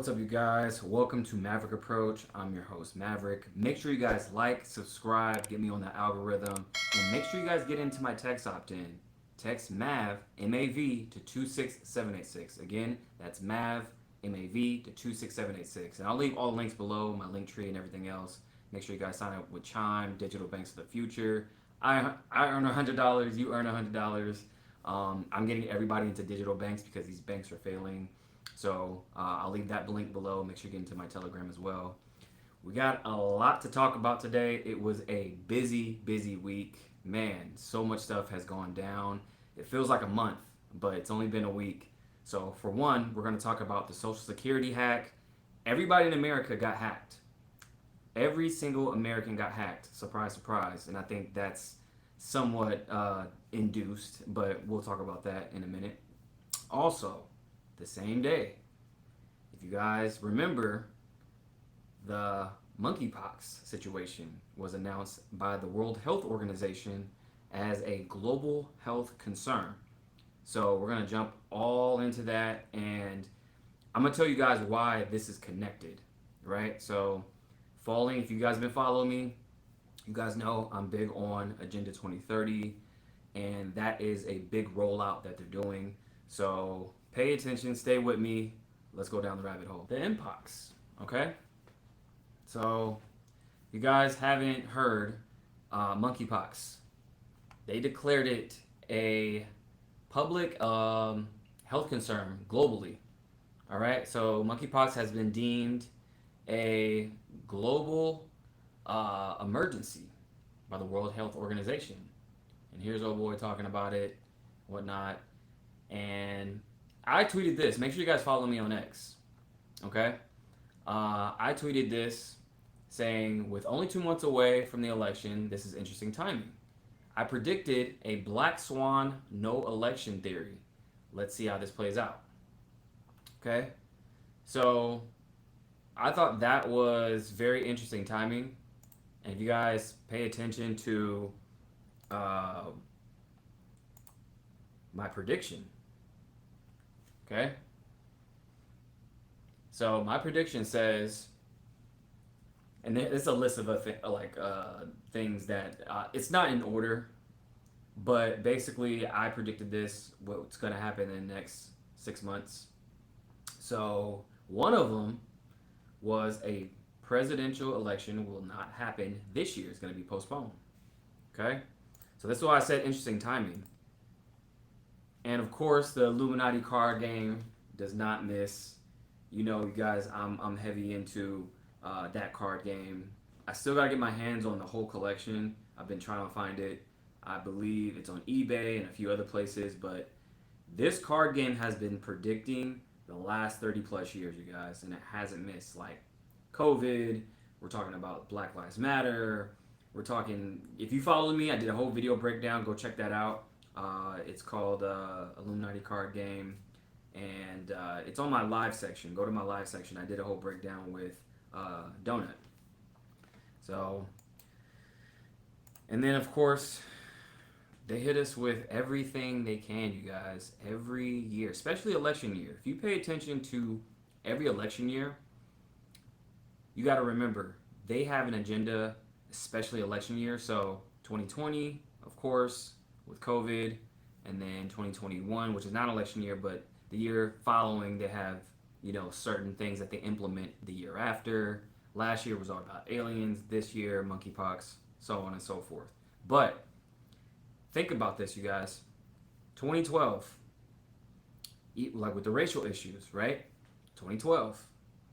What's up, you guys? Welcome to Maverick Approach. I'm your host, Maverick. Make sure you guys like, subscribe, get me on the algorithm, and make sure you guys get into my text opt-in. Text MAV, M-A-V, to 26786. Again, that's MAV, M-A-V, to 26786. And I'll leave all the links below, my link tree and everything else. Make sure you guys sign up with Chime, digital banks of the future. I earn $100, you earn $100. I'm getting everybody into digital banks because these banks are failing. So I'll leave that link below. Make sure you get into my Telegram as well. We got a lot to talk about today. It was a busy, busy week. Man, so much stuff has gone down. It feels like a month, but it's only been a week. So for one, we're going to talk about the Social Security hack. Everybody in America got hacked. Every single American got hacked. Surprise, surprise. And I think that's somewhat induced, but we'll talk about that in a minute. Also, the same day, if you guys remember, the monkeypox situation was announced by the World Health Organization as a global health concern. So we're going to jump all into that, and I'm going to tell you guys why this is connected, right? So if you guys have been following me, you guys know I'm big on Agenda 2030, and that is a big rollout that they're doing. So pay attention, stay with me. Let's go down the rabbit hole. The Mpox, okay? So, you guys haven't heard monkeypox. They declared it a public health concern globally. All right, so monkeypox has been deemed a global emergency by the World Health Organization. And here's old boy talking about it, whatnot. And I tweeted this. Make sure you guys follow me on X. Okay? I tweeted this saying, with only 2 months away from the election, this is interesting timing. I predicted a black swan no election theory. Let's see how this plays out. Okay? So, I thought that was very interesting timing. And if you guys pay attention to my prediction, okay? So my prediction says, and it's a list of things that it's not in order, but basically I predicted this, what's going to happen in the next 6 months. So one of them was a presidential election will not happen this year. It's going to be postponed. Okay? So that's why I said interesting timing. And of course, the Illuminati card game does not miss. You know, you guys, I'm heavy into that card game. I still gotta get my hands on the whole collection. I've been trying to find it. I believe it's on eBay and a few other places, but this card game has been predicting the last 30 plus years, you guys, and it hasn't missed. Like COVID, we're talking about Black Lives Matter. We're talking, if you follow me, I did a whole video breakdown. Go check that out. It's called Illuminati Card Game, and it's on my live section. Go to my live section. I did a whole breakdown with Donut. So, and then of course, they hit us with everything they can, you guys, every year, especially election year. If you pay attention to every election year, you got to remember, they have an agenda, especially election year. So 2020, of course, with COVID, and then 2021, which is not election year, but the year following, they have, certain things that they implement the year after. Last year was all about aliens. This year, monkeypox, so on and so forth. But think about this, you guys. 2012, like with the racial issues, right? 2012.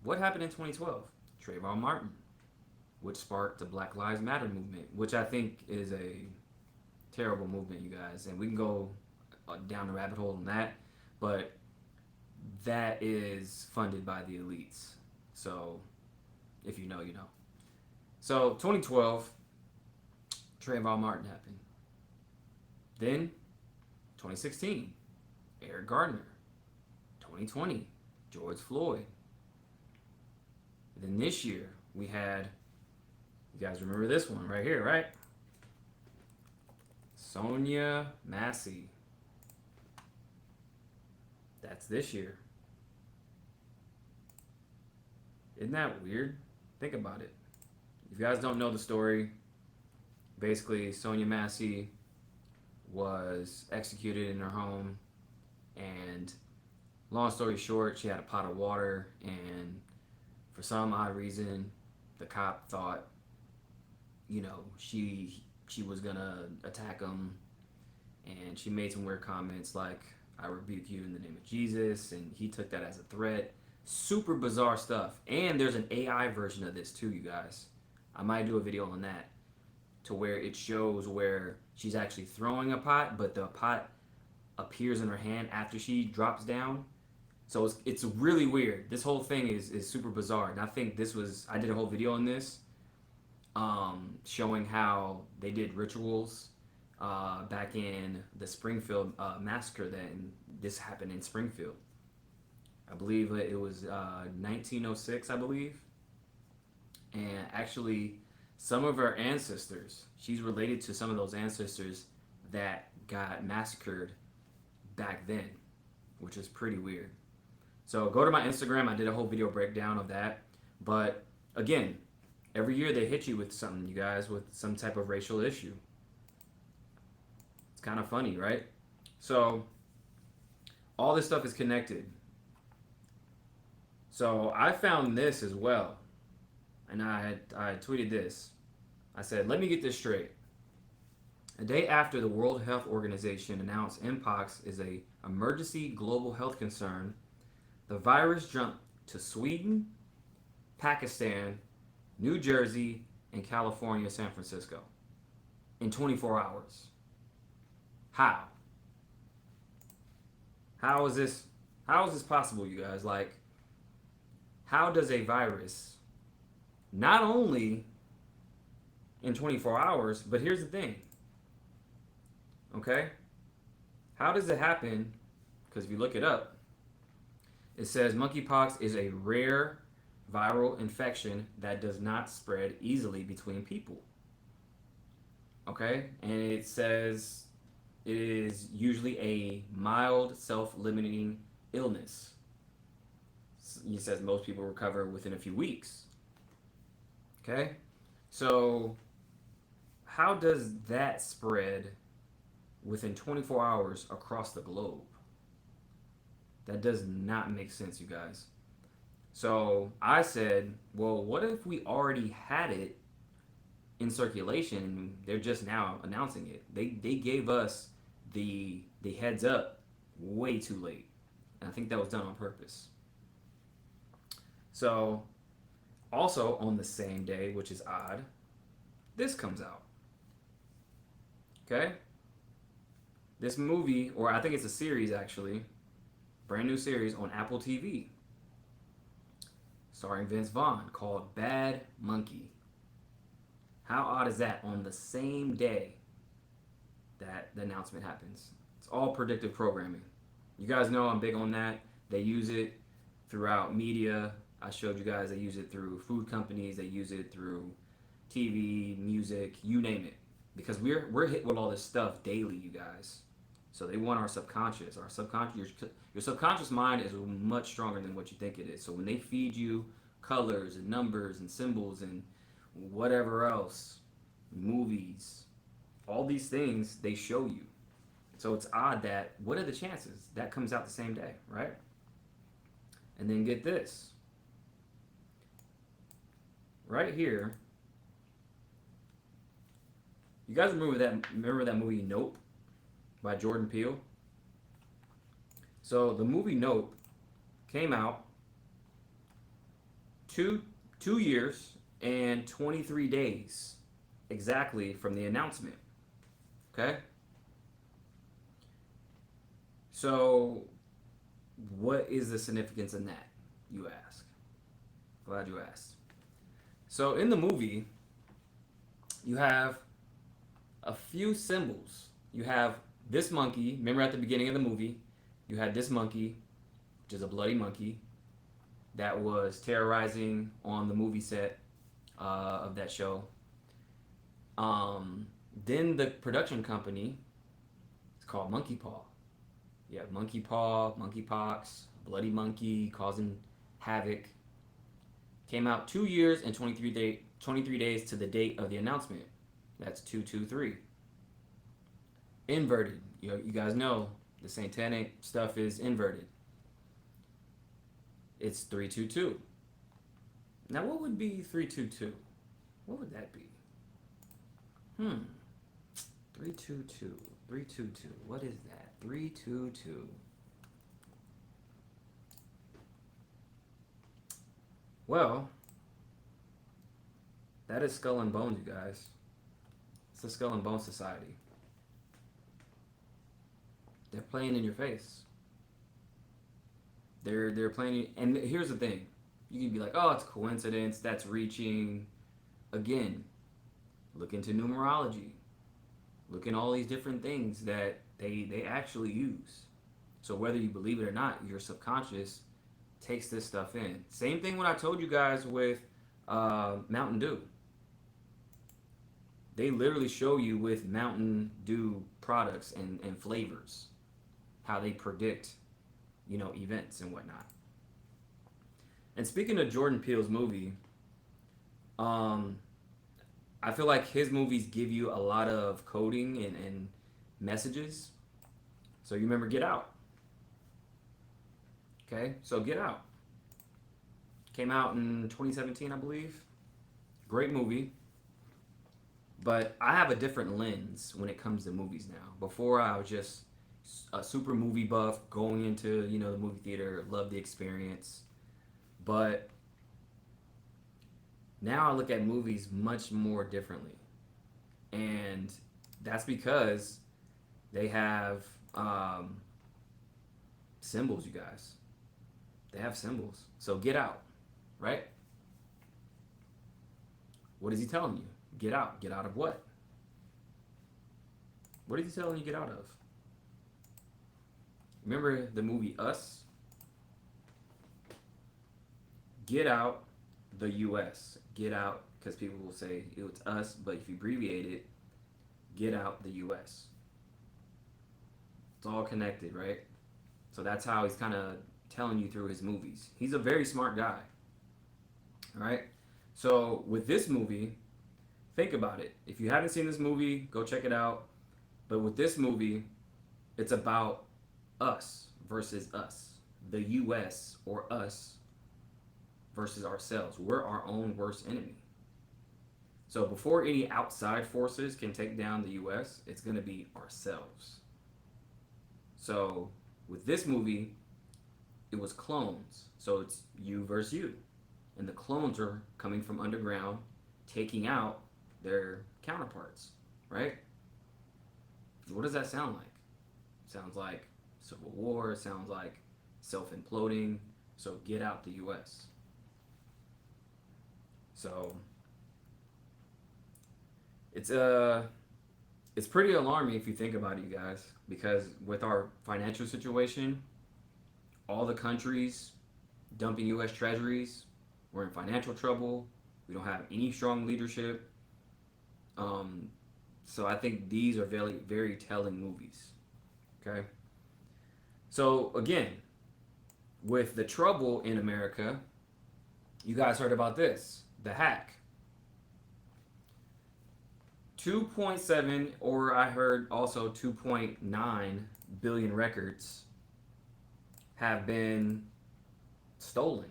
What happened in 2012? Trayvon Martin, which sparked the Black Lives Matter movement, which I think is a terrible movement, you guys, and we can go down the rabbit hole on that, but that is funded by the elites. So if you know, you know. So 2012, Trayvon Martin happened. Then 2016, Eric Gardner. 2020, George Floyd. Then this year we had, you guys remember this one right here, right? Sonia Massey. That's this year. Isn't that weird? Think about it. If you guys don't know the story, basically Sonia Massey was executed in her home, and long story short, she had a pot of water, and for some odd reason, the cop thought, she was gonna attack him, and she made some weird comments like, "I rebuke you in the name of Jesus," and he took that as a threat. Super bizarre stuff. And there's an AI version of this too, you guys. I might do a video on that, to where it shows where she's actually throwing a pot, but the pot appears in her hand after she drops down. So it's really weird. This whole thing is super bizarre. And I think I did a whole video on this, showing how they did rituals back in the Springfield massacre. This happened in Springfield. I believe it was 1906, I believe. And actually, some of her ancestors, she's related to some of those ancestors that got massacred back then, which is pretty weird. So go to my Instagram. I did a whole video breakdown of that. But again, every year they hit you with something, you guys, with some type of racial issue. It's kind of funny, right? So all this stuff is connected. So I found this as well. And I tweeted this. I said, let me get this straight. A day after the World Health Organization announced Mpox is an emergency global health concern, the virus jumped to Sweden, Pakistan, New Jersey, and California, San Francisco in 24 hours. How? How is this possible, you guys? Like, how does a virus not only in 24 hours, but here's the thing. Okay? How does it happen? Because if you look it up, it says monkeypox is a rare viral infection that does not spread easily between people. Okay? And it says it is usually a mild, self-limiting illness. It says most people recover within a few weeks. Okay? So, how does that spread within 24 hours across the globe? That does not make sense, you guys. So, I said, well, what if we already had it in circulation and they're just now announcing it? They gave us the heads up way too late. And I think that was done on purpose. So, also on the same day, which is odd, this comes out. Okay? This movie, or I think it's a series actually, brand new series on Apple TV, starring Vince Vaughn, called Bad Monkey. How odd is that, on the same day that the announcement happens? It's all predictive programming. You guys know I'm big on that. They use it throughout media. I showed you guys they use it through food companies. They use it through TV, music, you name it. Because we're hit with all this stuff daily, you guys. So they want our subconscious. Your subconscious mind is much stronger than what you think it is. So when they feed you colors and numbers and symbols and whatever else, movies, all these things, they show you. So it's odd that, what are the chances that comes out the same day, right? And then get this. Right here. You guys remember that movie Nope by Jordan Peele? So the movie Nope came out 2 years and 23 days exactly from the announcement. Okay? So what is the significance in that, you ask? Glad you asked. So in the movie, you have a few symbols. You have this monkey. Remember at the beginning of the movie, you had this monkey, which is a bloody monkey, that was terrorizing on the movie set of that show. Then the production company, it's called Monkeypaw. You have Monkeypaw, Monkeypox, bloody monkey causing havoc, Came out 2 years and 23 days to the date of the announcement. That's 223. Inverted. You guys know the satanic stuff is inverted. It's 322. Now, what would be 322? What would that be? 322. 322. What is that? 322. Well, that is Skull and Bones, you guys. It's the Skull and Bones Society. They're playing in your face. They're playing, and here's the thing. You can be like, oh, it's coincidence, that's reaching. Again, look into numerology. Look in all these different things that they actually use. So whether you believe it or not, your subconscious takes this stuff in. Same thing when I told you guys with Mountain Dew. They literally show you with Mountain Dew products and flavors how they predict, events and whatnot. And speaking of Jordan Peele's movie, I feel like his movies give you a lot of coding and messages. So you remember Get Out. Okay, so Get Out. Came out in 2017, I believe. Great movie. But I have a different lens when it comes to movies now. Before, I was just a super movie buff, going into, the movie theater, loved the experience. But now I look at movies much more differently. And that's because they have symbols, you guys. They have symbols. So Get Out, right? What is he telling you? Get out. Get out of what? What is he telling you get out of? Remember the movie Us? Get out the U.S. Get out, because people will say it's us, but if you abbreviate it, get out the U.S. It's all connected, right? So that's how he's kind of telling you through his movies. He's a very smart guy. All right? So with this movie, think about it. If you haven't seen this movie, go check it out. But with this movie, it's about us versus us. The U.S. or us versus ourselves. We're our own worst enemy. So before any outside forces can take down the U.S., it's going to be ourselves. So with this movie, it was clones. So it's you versus you. And the clones are coming from underground, taking out their counterparts, right? What does that sound like? Sounds like civil war, sounds like self-imploding. So get out the U.S. So it's pretty alarming if you think about it, you guys, because with our financial situation, all the countries dumping U.S. treasuries, we're in financial trouble. We don't have any strong leadership. So I think these are very, very telling movies. Okay. So again, with the trouble in America, you guys heard about this, the hack. 2.7, or I heard also 2.9 billion records have been stolen.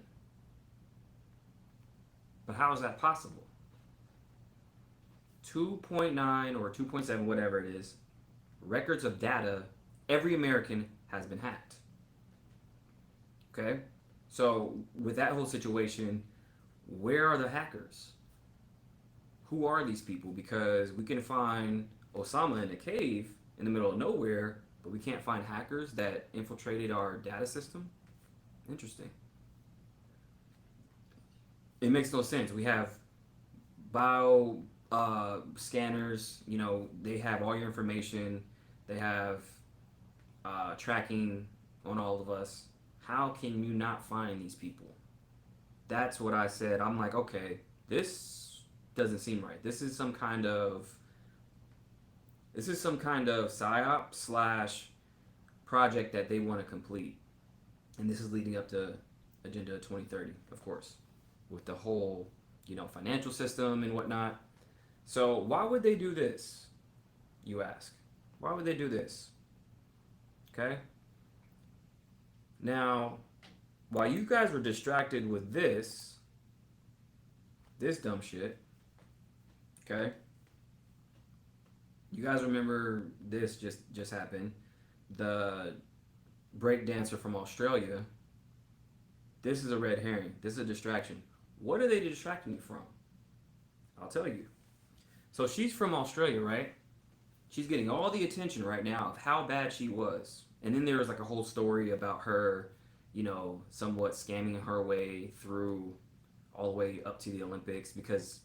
But how is that possible? 2.9 or 2.7, whatever it is, records of data, every American has been hacked. Okay? So with that whole situation, where are the hackers? Who are these people? Because we can find Osama in a cave in the middle of nowhere, but we can't find hackers that infiltrated our data system. Interesting. It makes no sense. We have bio scanners, they have all your information. They have tracking on all of us. How can you not find these people? That's what I said. I'm like, okay, this doesn't seem right. This is some kind of psyop slash project that they want to complete. And this is leading up to Agenda 2030, of course. with the whole, financial system and whatnot. So why would they do this? You ask. Why would they do this? Okay. Now, while you guys were distracted with this dumb shit, okay? You guys remember this just happened. The break dancer from Australia. This is a red herring. This is a distraction. What are they distracting you from? I'll tell you. So she's from Australia, right? She's getting all the attention right now of how bad she was. And then there was like a whole story about her, somewhat scamming her way through all the way up to the Olympics because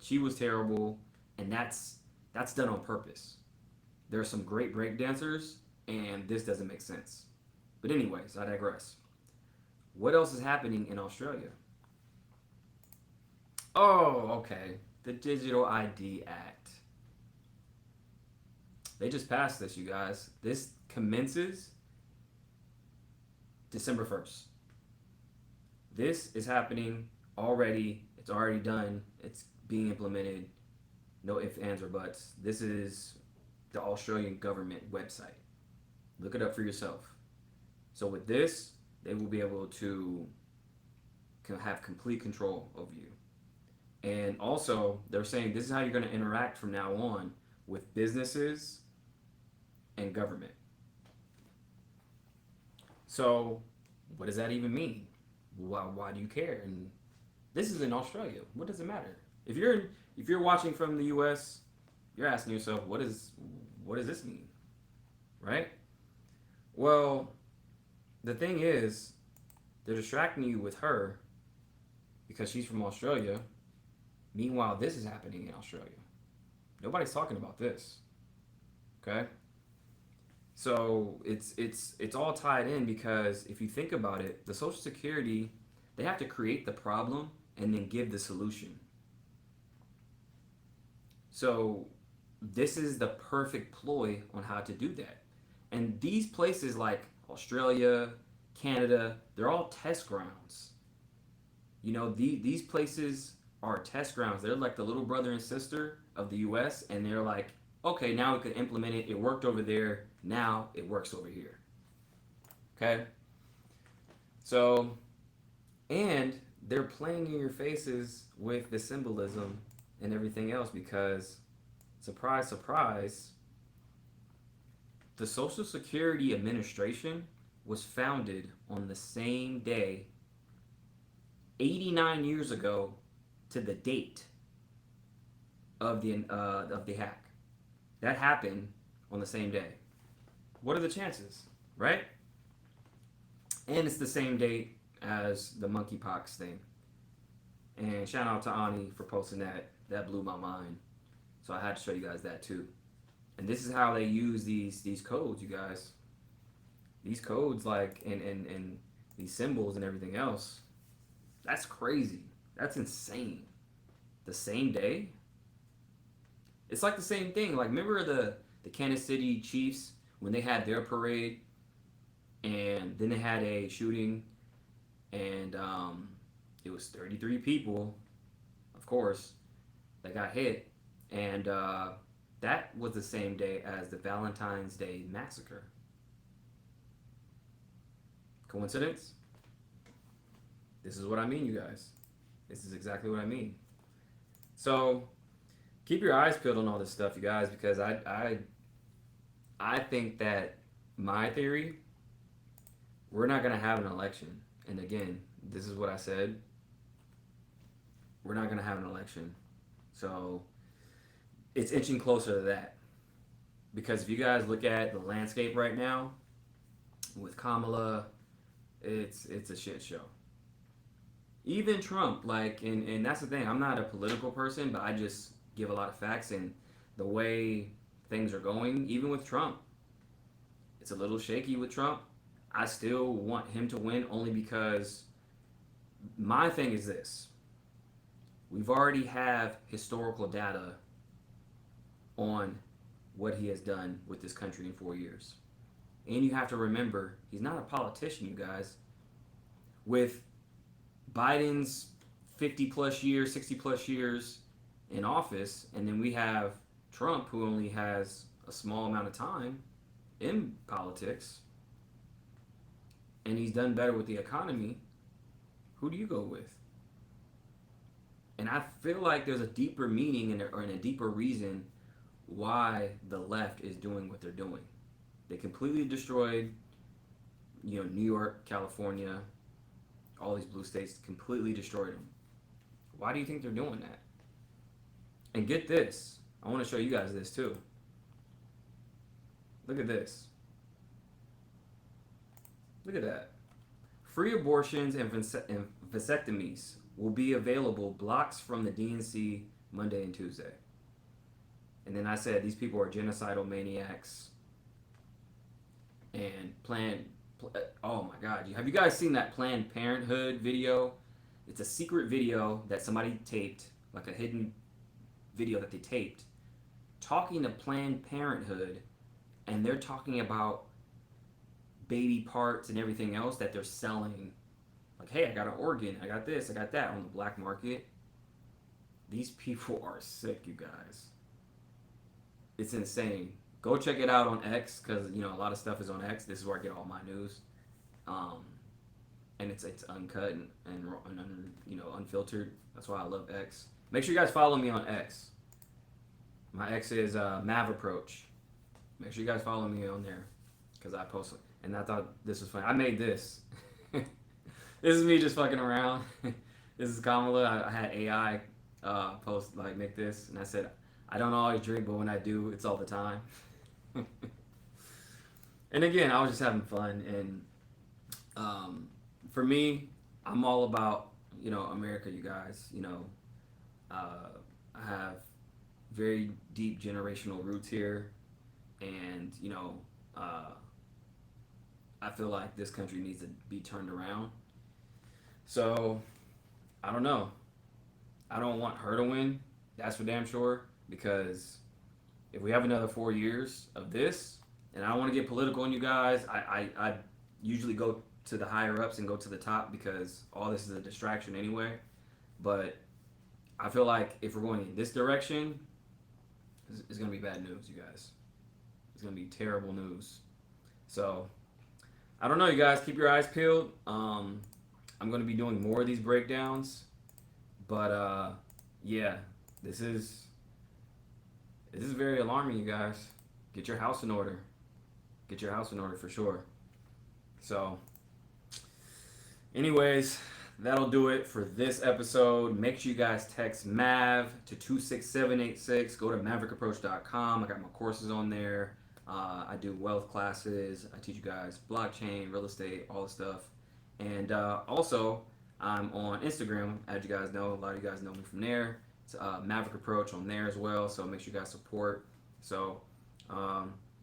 she was terrible, and that's done on purpose. There are some great break dancers, and this doesn't make sense. But anyways, I digress. What else is happening in Australia? Oh, okay. The Digital ID Act. They just passed this, you guys. This commences December 1st. This is happening already. It's already done. It's being implemented. No ifs, ands, or buts. This is the Australian government website. Look it up for yourself. So with this, they will be able to have complete control over you. And also, they're saying this is how you're going to interact from now on with businesses and government. So, what does that even mean? Why do you care? And this is in Australia. What does it matter? If you're watching from the U.S., you're asking yourself, what does this mean, right? Well, the thing is, they're distracting you with her because she's from Australia. Meanwhile, this is happening in Australia. Nobody's talking about this. Okay? So it's all tied in because if you think about it, the Social Security, they have to create the problem and then give the solution. So this is the perfect ploy on how to do that. And these places like Australia, Canada, they're all test grounds. These places are test grounds. They're like the little brother and sister of the US, and they're like, okay, now we can implement it. It worked over there. Now it works over here. Okay? So, and they're playing in your faces with the symbolism and everything else because, surprise, surprise, the Social Security Administration was founded on the same day, 89 years ago, to the date of the hack. That happened on the same day. What are the chances, right? And it's the same date as the monkeypox thing. And shout out to Ani for posting that. That blew my mind. So I had to show you guys that too. And this is how they use these codes, you guys. These codes, like, and these symbols and everything else. That's crazy. That's insane. The same day? It's like the same thing. Like, remember the Kansas City Chiefs when they had their parade and then they had a shooting and it was 33 people, of course, that got hit. And that was the same day as the Valentine's Day massacre. Coincidence? This is what I mean, you guys. This is exactly what I mean. So keep your eyes peeled on all this stuff, you guys, because I think that my theory, we're not gonna have an election. And again, this is what I said. We're not gonna have an election. So it's inching closer to that. Because if you guys look at the landscape right now, with Kamala, it's a shit show. Even Trump, like, and that's the thing, I'm not a political person, but I just give a lot of facts, and the way things are going, even with Trump, it's a little shaky with Trump. I still want him to win only because my thing is this. We've already have historical data on what he has done with this country in 4 years. And you have to remember, he's not a politician, you guys. With Biden's 50 plus years, 60 plus years in office, and then we have Trump, who only has a small amount of time in politics, and he's done better with the economy. Who do you go with? And I feel like there's a deeper meaning or a deeper reason why the left is doing what they're doing. They completely destroyed, New York, California, all these blue states, completely destroyed them. Why do you think they're doing that? And get this, I want to show you guys this too. Look at this. Look at that. Free abortions and vasectomies will be available blocks from the DNC Monday and Tuesday. And then I said these people are genocidal maniacs. And oh my God, have you guys seen that Planned Parenthood video? It's a secret video that somebody taped, like a hidden video that they taped, talking to Planned Parenthood, and they're talking about baby parts and everything else that they're selling. Like, hey, I got an organ, I got this, I got that on the black market. These people are sick, you guys. It's insane. Go check it out on X, because a lot of stuff is on X. This is where I get all my news, and it's uncut and unfiltered. That's why I love X. Make sure you guys follow me on X. My X is Mav Approach. Make sure you guys follow me on there, because I post it. And I thought this was funny. I made this. This is me just fucking around. This is Kamala. I had AI post, make this, and I said, I don't always drink, but when I do, it's all the time. And again, I was just having fun, and for me, I'm all about America, you guys. I have very deep generational roots here, and I feel like this country needs to be turned around. So I don't know. I don't want her to win. That's for damn sure, because if we have another 4 years of this, and I don't want to get political on you guys, I usually go to the higher ups and go to the top, because all this is a distraction anyway. But I feel like if we're going in this direction, it's going to be bad news, you guys. It's going to be terrible news. So I don't know, you guys. Keep your eyes peeled. I'm going to be doing more of these breakdowns. But yeah, this is very alarming, you guys. Get your house in order. Get your house in order for sure. So, anyways, that'll do it for this episode. Make sure you guys text MAV to 26786. Go to mavericapproach.com. I got my courses on there. I do wealth classes. I teach you guys blockchain, real estate, all the stuff. And also, I'm on Instagram, as you guys know. A lot of you guys know me from there. It's Maverick Approach on there as well, so make sure you guys support. So,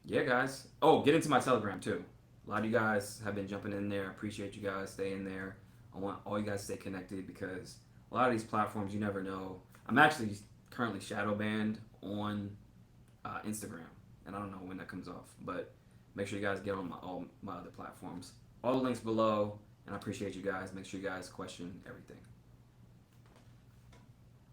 yeah, guys. Oh, get into my Telegram, too. A lot of you guys have been jumping in there. I appreciate you guys staying there. I want all you guys to stay connected, because a lot of these platforms, you never know. I'm actually currently shadow banned on Instagram, and I don't know when that comes off, but make sure you guys get on all my other platforms. All the links below, and I appreciate you guys. Make sure you guys question everything.